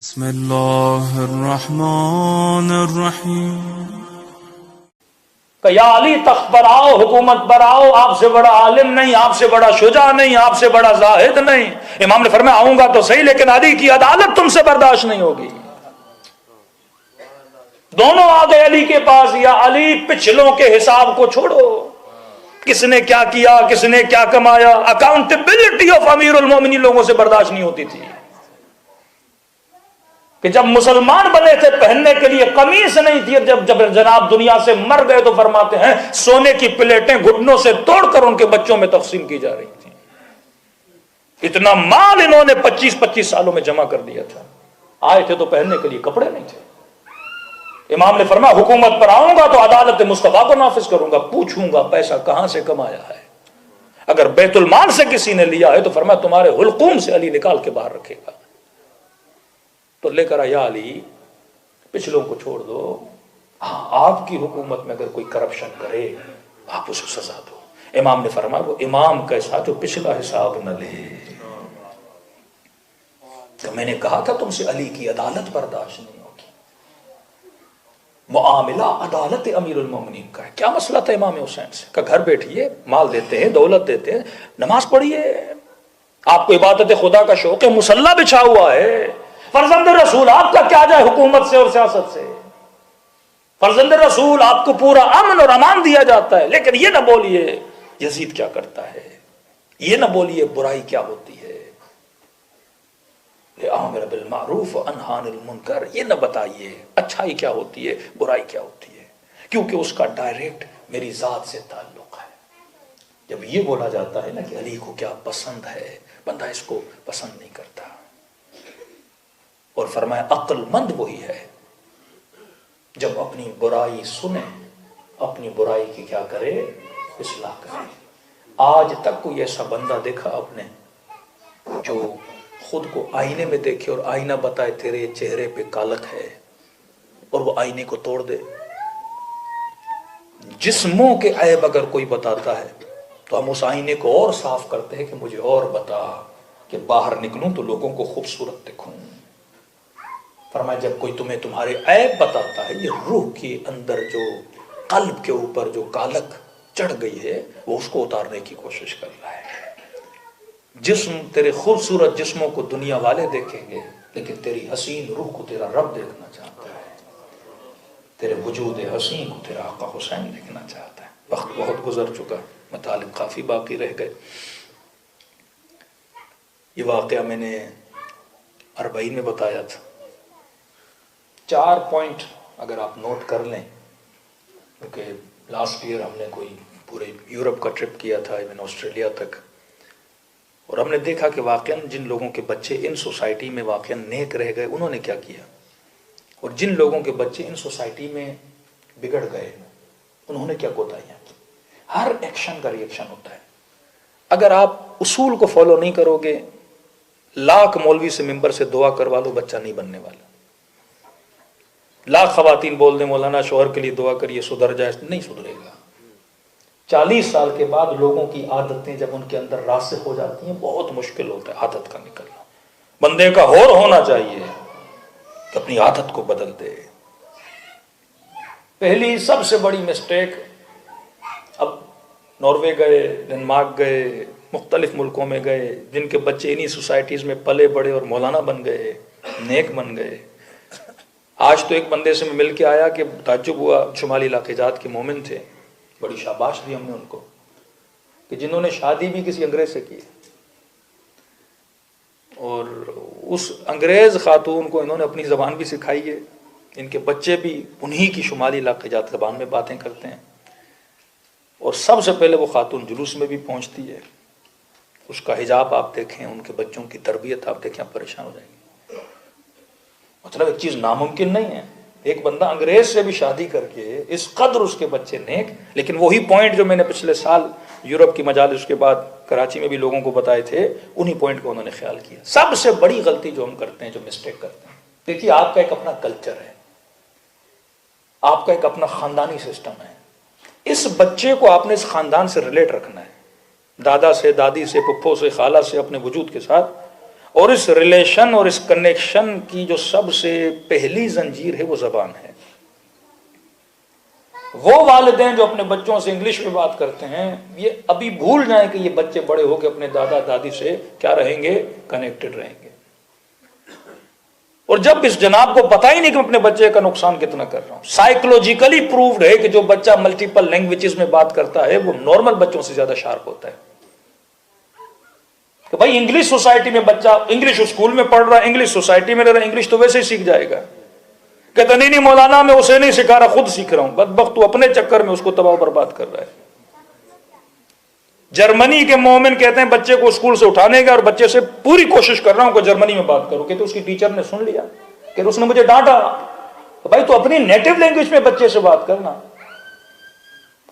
بسم اللہ الرحمن الرحیم کہ یا علی تخت پر آؤ، حکومت پر آؤ، آپ سے بڑا عالم نہیں، آپ سے بڑا شجاع نہیں، آپ سے بڑا زاہد نہیں۔ امام نے فرمایا آؤں گا تو صحیح، لیکن علی کی عدالت تم سے برداشت نہیں ہوگی۔ دونوں آ گئے علی کے پاس، یا علی پچھلوں کے حساب کو چھوڑو، کس نے کیا کیا، کس نے کیا کمایا، اکاؤنٹیبلٹی آف امیر المومنین لوگوں سے برداشت نہیں ہوتی تھی کہ جب مسلمان بنے تھے پہننے کے لیے قمیص نہیں تھی، جب جناب دنیا سے مر گئے تو فرماتے ہیں سونے کی پلیٹیں گھٹنوں سے توڑ کر ان کے بچوں میں تقسیم کی جا رہی تھی۔ اتنا مال انہوں نے 25 سالوں میں جمع کر دیا تھا، آئے تھے تو پہننے کے لیے کپڑے نہیں تھے۔ امام نے فرمایا حکومت پر آؤں گا تو عدالت مصطفیٰ کو نافذ کروں گا، پوچھوں گا پیسہ کہاں سے کمایا ہے، اگر بیت المال سے کسی نے لیا ہے تو فرمایا تمہارے حلقوم سے علی نکال کے باہر رکھے گا۔ تو لے کر آیا علی، پچھلوں کو چھوڑ دو، آپ کی حکومت میں اگر کوئی کرپشن کرے آپ اسے سزا دو۔ امام نے فرمایا وہ امام کیسا جو پچھلا حساب نہ لے۔ تو میں نے کہا تھا تم سے علی کی عدالت برداشت نہیں ہوگی۔ معاملہ عدالت امیر المومنین کا ہے۔ کیا مسئلہ تھا امام حسین سے؟ کہ گھر بیٹھیے، مال دیتے ہیں، دولت دیتے ہیں، نماز پڑھیے، آپ کو عبادت خدا کا شوق ہے، مصلی بچھا ہوا ہے، فرزند رسول آپ کا کیا جائے حکومت سے اور سیاست سے، فرزند رسول آپ کو پورا امن اور امان دیا جاتا ہے، لیکن یہ نہ بولیے یزید کیا کرتا ہے، یہ نہ بولیے برائی کیا ہوتی ہے، آمر بالمعروف انہی عن المنکر، یہ نہ بتائیے اچھائی کیا ہوتی ہے، برائی کیا ہوتی ہے، کیونکہ اس کا ڈائریکٹ میری ذات سے تعلق ہے۔ جب یہ بولا جاتا ہے نا کہ علی کو کیا پسند ہے، بندہ اس کو پسند نہیں کرتا۔ اور فرمایا عقل مند وہی ہے جب اپنی برائی سنے، اپنی برائی کی کیا کرے، اصلاح کرے۔ آج تک کوئی ایسا بندہ دیکھا آپ نے جو خود کو آئینے میں دیکھے اور آئینہ بتائے تیرے چہرے پہ کالک ہے اور وہ آئینے کو توڑ دے؟ جسموں کے عیب اگر کوئی بتاتا ہے تو ہم اس آئینے کو اور صاف کرتے ہیں کہ مجھے اور بتا کہ باہر نکلوں تو لوگوں کو خوبصورت دکھوں۔ فرمایا جب کوئی تمہیں تمہارے عیب بتاتا ہے، یہ روح کے اندر جو قلب کے اوپر جو کالک چڑھ گئی ہے وہ اس کو اتارنے کی کوشش کر رہا ہے۔ جسم، تیرے خوبصورت جسموں کو دنیا والے دیکھیں گے لیکن تیری حسین روح کو تیرا رب دیکھنا چاہتا ہے، تیرے وجود حسین کو تیرا آقا حسین دیکھنا چاہتا ہے۔ وقت بہت گزر چکا، مطالب کافی باقی رہ گئے۔ یہ واقعہ میں نے 40 میں بتایا تھا۔ 4 پوائنٹ اگر آپ نوٹ کر لیں، کیونکہ لاسٹ ایئر ہم نے کوئی پورے یورپ کا ٹرپ کیا تھا، ایون آسٹریلیا تک، اور ہم نے دیکھا کہ واقعاً جن لوگوں کے بچے ان سوسائٹی میں واقعاً نیک رہ گئے انہوں نے کیا کیا، اور جن لوگوں کے بچے ان سوسائٹی میں بگڑ گئے انہوں نے کیا کوتاہیاں کی۔ ہر ایکشن کا ری ایکشن ہوتا ہے۔ اگر آپ اصول کو فالو نہیں کرو گے، لاکھ مولوی سے ممبر سے دعا کروا لو بچہ نہیں بننے والا، لاکھ خواتین بول دیں مولانا شوہر کے لیے دعا کریے سدھر جائے، نہیں سدھرے گا۔ 40 سال کے بعد لوگوں کی عادتیں جب ان کے اندر راسخ ہو جاتی ہیں بہت مشکل ہوتا ہے عادت کا نکلنا۔ بندے کا ہور ہونا چاہیے کہ اپنی عادت کو بدل دے۔ پہلی سب سے بڑی مسٹیک، اب ناروے گئے، ڈنمارک گئے، مختلف ملکوں میں گئے، جن کے بچے انہی سوسائٹیز میں پلے بڑے اور مولانا بن گئے، نیک بن گئے۔ آج تو ایک بندے سے میں مل کے آیا کہ تعجب ہوا، شمالی علاقے جات کے مومن تھے، بڑی شاباش دی ہم نے ان کو کہ جنہوں نے شادی بھی کسی انگریز سے کی، اور اس انگریز خاتون کو انہوں نے اپنی زبان بھی سکھائی ہے، ان کے بچے بھی انہی کی شمالی علاقے جات زبان میں باتیں کرتے ہیں، اور سب سے پہلے وہ خاتون جلوس میں بھی پہنچتی ہے، اس کا حجاب آپ دیکھیں، ان کے بچوں کی تربیت آپ دیکھیں، آپ پریشان ہو جائیں گے۔ مطلب ایک چیز ناممکن نہیں ہے، ایک بندہ انگریز سے بھی شادی کر کے اس قدر اس کے بچے نیک۔ لیکن وہی پوائنٹ جو میں نے پچھلے سال یورپ کی مجالس کے بعد کراچی میں بھی لوگوں کو بتائے تھے، انہی پوائنٹ کو انہوں نے خیال کیا۔ سب سے بڑی غلطی جو ہم کرتے ہیں، جو مسٹیک کرتے ہیں، دیکھیے آپ کا ایک اپنا کلچر ہے، آپ کا ایک اپنا خاندانی سسٹم ہے، اس بچے کو آپ نے اس خاندان سے ریلیٹ رکھنا ہے، دادا سے، دادی سے، پھپھو سے، خالہ سے، اپنے وجود کے ساتھ، اور اس ریلیشن اور اس کنیکشن کی جو سب سے پہلی زنجیر ہے وہ زبان ہے. وہ والدین جو اپنے بچوں سے انگلش میں بات کرتے ہیں یہ ابھی بھول جائیں کہ یہ بچے بڑے ہو کے اپنے دادا دادی سے کیا رہیں گے؟ کنیکٹڈ رہیں گے. اور جب اس جناب کو پتہ ہی نہیں کہ میں اپنے بچے کا نقصان کتنا کر رہا ہوں. سائیکولوجیکلی پرووڈ ہے کہ جو بچہ ملٹیپل لینگویجز میں بات کرتا ہے وہ نارمل بچوں سے زیادہ شارپ ہوتا ہے. کہ بھائی انگلش سوسائٹی میں بچہ انگلش اسکول میں پڑھ رہا ہے، انگلش سوسائٹی میں رہ رہا ہے، انگلش تو ویسے ہی سیکھ جائے گا. کہتا نہیں مولانا میں اسے نہیں سکھا رہا، خود سیکھ رہا ہوں. بدبخت تو اپنے چکر میں اس کو تباہ برباد کر رہا ہے. جرمنی کے مومن کہتے ہیں بچے کو اسکول سے اٹھانے کا اور بچے سے پوری کوشش کر رہا ہوں کہ جرمنی میں بات کرو. کہتے اس کی ٹیچر نے سن لیا کہ اس نے مجھے ڈانٹا. بھائی تو اپنی نیٹو لینگویج میں بچے سے بات کرنا.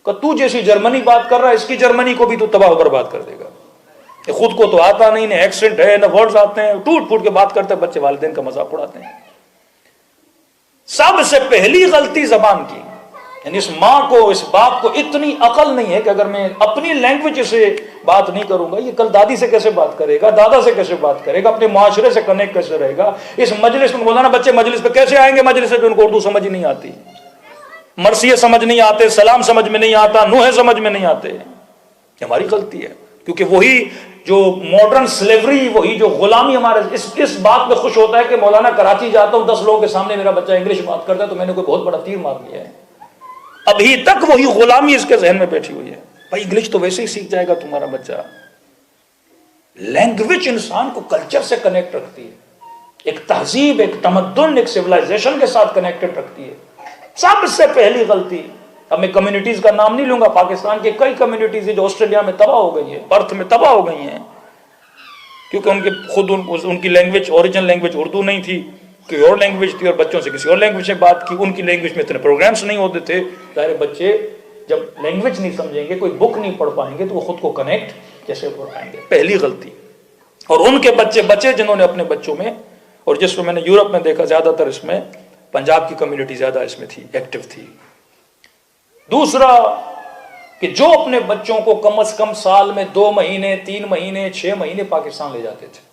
کہ تو جیسی جرمنی بات کر رہا ہے اس کی جرمنی کو بھی تو تباہ برباد کر دے گا. خود کو تو آتا نہیں، نہ ایکسنٹ ہے نہ ورڈز آتے ہیں، ٹوٹ پھوٹ کے بات کرتے ہیں. بچے والدین کا مذاق اڑاتے ہیں. سب سے پہلی غلطی زبان کی، یعنی اس ماں کو اس باپ کو اتنی عقل نہیں ہے کہ اگر میں اپنی لینگویج سے بات نہیں کروں گا یہ کل دادی سے کیسے بات کرے گا، دادا سے کیسے بات کرے گا، اپنے معاشرے سے کنیکٹ کیسے رہے گا. اس مجلس میں بولا نا بچے مجلس پہ کیسے آئیں گے؟ مجلس سے ان کو اردو سمجھ نہیں آتی، مرثیے سمجھ نہیں آتے، سلام سمجھ میں نہیں آتا، نوحے سمجھ میں نہیں آتے. یہ ہماری غلطی ہے کیونکہ وہی جو ماڈرن سلیوری، وہی جو غلامی ہمارے اس بات میں خوش ہوتا ہے کہ مولانا کراچی جاتا ہوں 10 لوگوں کے سامنے میرا بچہ انگلش بات کرتا ہے تو میں نے کوئی بہت بڑا تیر مار لیا ہے. ابھی تک وہی غلامی اس کے ذہن میں بیٹھی ہوئی ہے. بھائی انگلش تو ویسے ہی سیکھ جائے گا تمہارا بچہ. لینگویج انسان کو کلچر سے کنیکٹ رکھتی ہے، ایک تہذیب، ایک تمدن، ایک سیولائزیشن کے ساتھ کنیکٹڈ رکھتی ہے. سب سے پہلی غلطی، اب میں کمیونٹیز کا نام نہیں لوں گا، پاکستان کی کئی کمیونٹیز ہیں جو آسٹریلیا میں تباہ ہو گئی ہیں، پرتھ میں تباہ ہو گئی ہیں کیونکہ ان کے خود ان کی لینگویج، اوریجنل لینگویج اردو نہیں تھی، کوئی اور لینگویج تھی اور بچوں سے کسی اور لینگویج میں بات کی. ان کی لینگویج میں اتنے پروگرامز نہیں ہوتے تھے. ظاہر بچے جب لینگویج نہیں سمجھیں گے، کوئی بک نہیں پڑھ پائیں گے تو وہ خود کو کنیکٹ کیسے کر پائیں گے؟ پہلی غلطی. اور ان کے بچے بچے جنہوں نے اپنے بچوں میں، اور جس کو میں نے یورپ میں دیکھا زیادہ تر اس میں پنجاب کی کمیونٹی زیادہ اس میں تھی، ایکٹیو تھی. دوسرا کہ جو اپنے بچوں کو کم از کم سال میں 2 مہینے 3 مہینے 6 مہینے پاکستان لے جاتے تھے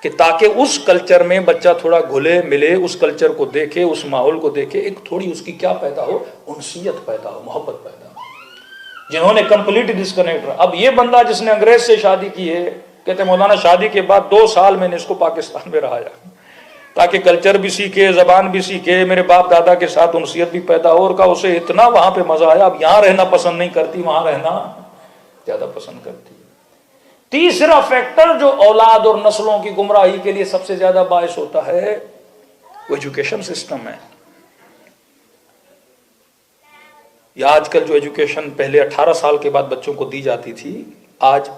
کہ تاکہ اس کلچر میں بچہ تھوڑا گھلے ملے، اس کلچر کو دیکھے، اس ماحول کو دیکھے، ایک تھوڑی اس کی کیا پیدا ہو، انسیت پیدا ہو، محبت پیدا ہو. جنہوں نے کمپلیٹ ڈسکنیکٹ رہا. اب یہ بندہ جس نے انگریز سے شادی کی ہے کہتے ہیں مولانا شادی کے بعد 2 سال میں نے اس کو پاکستان میں رہایا تاکہ کلچر بھی سیکھے، زبان بھی سیکھے، میرے باپ دادا کے ساتھ انسیت بھی پیدا ہو. اور کہا اسے اتنا وہاں پہ مزہ آیا، اب یہاں رہنا پسند نہیں کرتی، وہاں رہنا زیادہ پسند کرتی. تیسرا فیکٹر جو اولاد اور نسلوں کی گمراہی کے لیے سب سے زیادہ باعث ہوتا ہے وہ ایجوکیشن سسٹم ہے. یا آج کل جو ایجوکیشن پہلے 18 سال کے بعد بچوں کو دی جاتی تھی، آج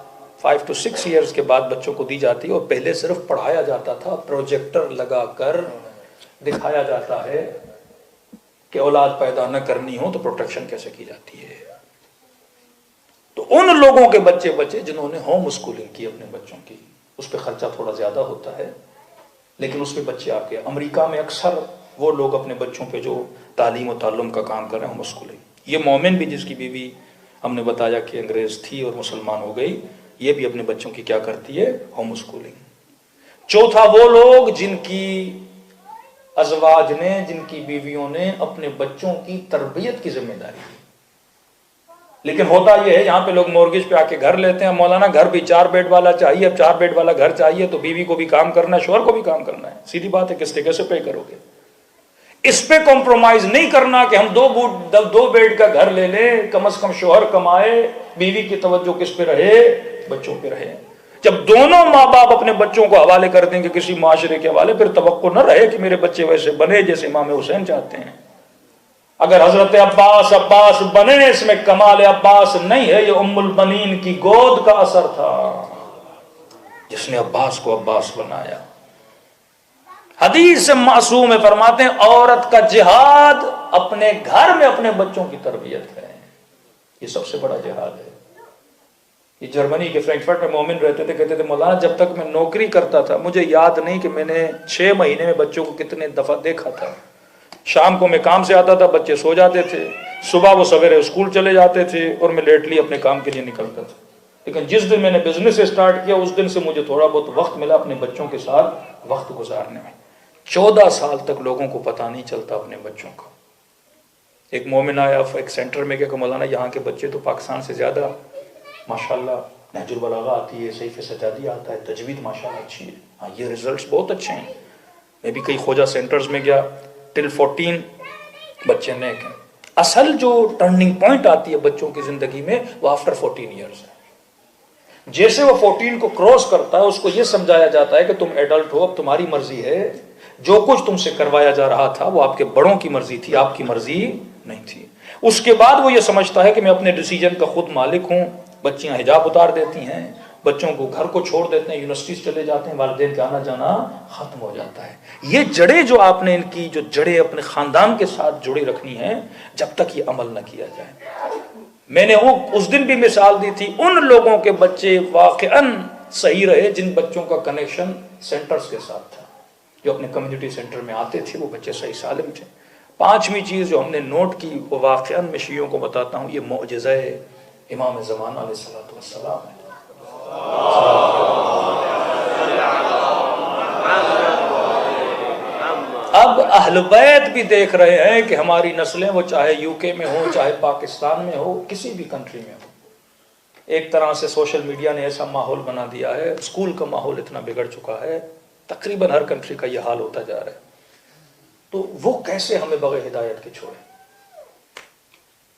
5 to 6 ایئرز کے بعد بچوں کو دی جاتی ہے. اور پہلے صرف پڑھایا جاتا تھا، پروجیکٹر لگا کر دکھایا جاتا ہے کہ اولاد پیدا نہ کرنی ہو تو پروٹیکشن کیسے کی جاتی ہے. تو ان لوگوں کے بچے جنہوں نے ہوم اسکولنگ کی اپنے بچوں کی، اس پہ خرچہ تھوڑا زیادہ ہوتا ہے لیکن اس میں بچے آپ کے امریکہ میں اکثر وہ لوگ اپنے بچوں پہ جو تعلیم و تعلم کا کام کر رہے ہیں ہوم اسکولنگ. یہ مومن بھی جس کی بیوی ہم نے بتایا کہ انگریز تھی اور مسلمان ہو گئی، یہ بھی اپنے بچوں کی کیا کرتی ہے؟ Home schooling. چوتھا وہ لوگ جن کی ازواج نے، جن کی بیویوں نے اپنے بچوں کی تربیت کی ذمہ داری لی. لیکن ہوتا یہ ہے یہاں پہ لوگ مورگیج پہ آ کے گھر لیتے ہیں، مولانا گھر بھی 4 بیڈ والا چاہیے. اب 4 بیڈ والا گھر چاہیے تو بیوی کو بھی کام کرنا ہے، شوہر کو بھی کام کرنا ہے. سیدھی بات ہے، کس طریقے سے پے کرو گے؟ اس پہ کمپرومائز نہیں کرنا کہ ہم 2 بیڈ کا گھر لے لیں، کم از کم شوہر کمائے، بیوی کی توجہ کس پہ رہے؟ بچوں پہ رہے. جب دونوں ماں باپ اپنے بچوں کو حوالے کر دیں گے کسی معاشرے کے حوالے، پھر توقع نہ رہے کہ میرے بچے ویسے بنے جیسے امام حسین چاہتے ہیں. اگر حضرت عباس بنے، اس میں کمال عباس نہیں ہے، یہ ام البنین کی گود کا اثر تھا جس نے عباس کو عباس بنایا. حدیث معصوم فرماتے ہیں عورت کا جہاد اپنے گھر میں اپنے بچوں کی تربیت ہے. یہ سب سے بڑا جہاد ہے. یہ جرمنی کے فرینکفرٹ میں مومن رہتے تھے، کہتے تھے مولانا جب تک میں نوکری کرتا تھا مجھے یاد نہیں کہ میں نے 6 مہینے میں بچوں کو کتنے دفعہ دیکھا تھا. شام کو میں کام سے آتا تھا، بچے سو جاتے تھے، صبح وہ سویرے اسکول چلے جاتے تھے اور میں لیٹلی اپنے کام کے لیے نکلتا تھا. لیکن جس دن میں نے بزنس اسٹارٹ کیا اس دن سے مجھے تھوڑا بہت وقت ملا اپنے بچوں کے ساتھ وقت گزارنے میں. 14 سال تک لوگوں کو پتہ نہیں چلتا اپنے بچوں کا. ایک مومن آیا ایک سینٹر میں کہ مولانا یہاں کے بچے تو پاکستان سے زیادہ ماشاءاللہ نہج البلاغہ آتی ہے, صحیح سجادی آتا ہے, تجوید ماشاءاللہ اچھی ہے, ہاں یہ ریزلٹس بہت اچھے ہیں. میں بھی کئی خوجہ سینٹرز میں گیا, ٹل 14 بچے نیک ہیں. اصل جو ٹرننگ پوائنٹ آتی ہے بچوں کی زندگی میں وہ آفٹر 14 ایئرز ہے. جیسے وہ 14 کو کراس کرتا ہے اس کو یہ سمجھایا جاتا ہے کہ تم ایڈلٹ ہو, اب تمہاری مرضی ہے, جو کچھ تم سے کروایا جا رہا تھا وہ آپ کے بڑوں کی مرضی تھی, آپ کی مرضی نہیں تھی. اس کے بعد وہ یہ سمجھتا ہے کہ میں اپنے ڈیسیجن کا خود مالک ہوں. بچیاں حجاب اتار دیتی ہیں, بچوں کو گھر کو چھوڑ دیتے ہیں, یونیورسٹیز چلے جاتے ہیں, والدین کا آنا جانا ختم ہو جاتا ہے. یہ جڑیں جو آپ نے ان کی جو جڑیں اپنے خاندان کے ساتھ جڑی رکھنی ہیں, جب تک یہ عمل نہ کیا جائے. میں نے اس دن بھی مثال دی تھی, ان لوگوں کے بچے واقعاً صحیح رہے جن بچوں کا کنیکشن سینٹرز کے ساتھ تھا, جو اپنے کمیونٹی سینٹر میں آتے تھے, وہ بچے صحیح سالم تھے. 5ویں چیز جو ہم نے نوٹ کی وہ واقعاً میں شیعوں کو بتاتا ہوں, یہ معجزہ امام زمانہ علیہ الصلوۃ والسلام ہے. اب اہل بیت بھی دیکھ رہے ہیں کہ ہماری نسلیں وہ چاہے یو کے میں ہو, چاہے پاکستان میں ہو, کسی بھی کنٹری میں ہو, ایک طرح سے سوشل میڈیا نے ایسا ماحول بنا دیا ہے, اسکول کا ماحول اتنا بگڑ چکا ہے, تقریباً ہر کنٹری کا یہ حال ہوتا جا رہا ہے. تو وہ کیسے ہمیں بغیر ہدایت کے چھوڑے؟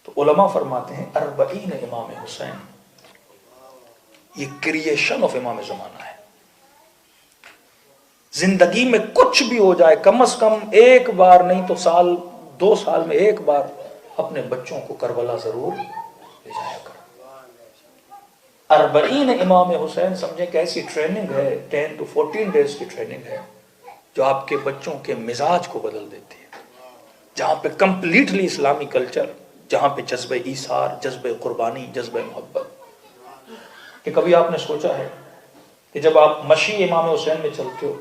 تو علماء فرماتے ہیں 40 امام حسین یہ کریشن آف امام زمانہ ہے. زندگی میں کچھ بھی ہو جائے, کم از کم ایک بار نہیں تو سال 2 سال میں ایک بار اپنے بچوں کو کربلا ضرور لے جایا کرو. 40 امام حسین سمجھیں کہ ایسی ٹریننگ ہے, 10 to 14 ڈیز کی ٹریننگ ہے جو آپ کے بچوں کے مزاج کو بدل دیتی ہے. جہاں پہ کمپلیٹلی اسلامی کلچر, جہاں پہ جذبہ ایثار, جذبہ قربانی, جذبہ محبت. کہ کبھی آپ نے سوچا ہے کہ جب آپ مشی امام حسین میں چلتے ہو,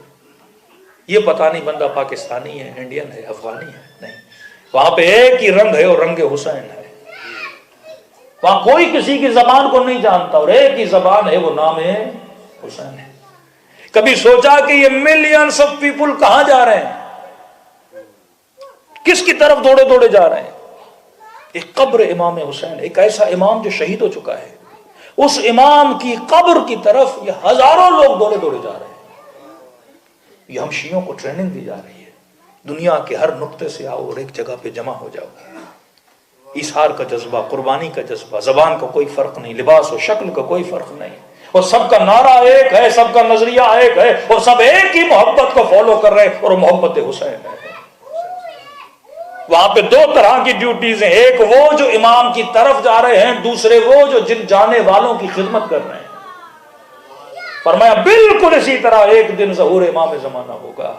یہ پتہ نہیں بندہ پاکستانی ہے, انڈین ہے, افغانی ہے, نہیں, وہاں پہ ایک ہی رنگ ہے اور رنگ حسین ہے. وہاں کوئی کسی کی زبان کو نہیں جانتا اور ایک ہی زبان ہے, وہ نام ہے حسین ہے. کبھی سوچا کہ یہ ملینز آف پیپل کہاں جا رہے ہیں, کس کی طرف دوڑے دوڑے جا رہے ہیں؟ ایک قبر امام حسین, ایک ایسا امام جو شہید ہو چکا ہے, اس امام کی قبر کی طرف یہ ہزاروں لوگ دوڑے دوڑے جا رہے ہیں. یہ ہم شیعوں کو ٹریننگ دی جا رہی ہے, دنیا کے ہر نقطے سے آؤ اور ایک جگہ پہ جمع ہو جاؤ. ایثار کا جذبہ, قربانی کا جذبہ, زبان کا کوئی فرق نہیں, لباس و شکل کا کوئی فرق نہیں, اور سب کا نعرہ ایک ہے, سب کا نظریہ ایک ہے, اور سب ایک ہی محبت کو فالو کر رہے ہیں, اور محبت حسین ہے. وہاں پہ 2 طرح کی ڈیوٹیز ہیں, ایک وہ جو امام کی طرف جا رہے ہیں, دوسرے وہ جو جن جانے والوں کی خدمت کر رہے ہیں. فرمایا بالکل اسی طرح ایک دن ظہور امام زمانہ ہوگا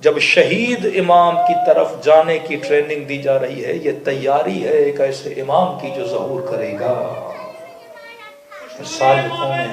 جب شہید امام کی طرف جانے کی ٹریننگ دی جا رہی ہے. یہ تیاری ہے ایک ایسے امام کی جو ظہور کرے گا. سالکوں میں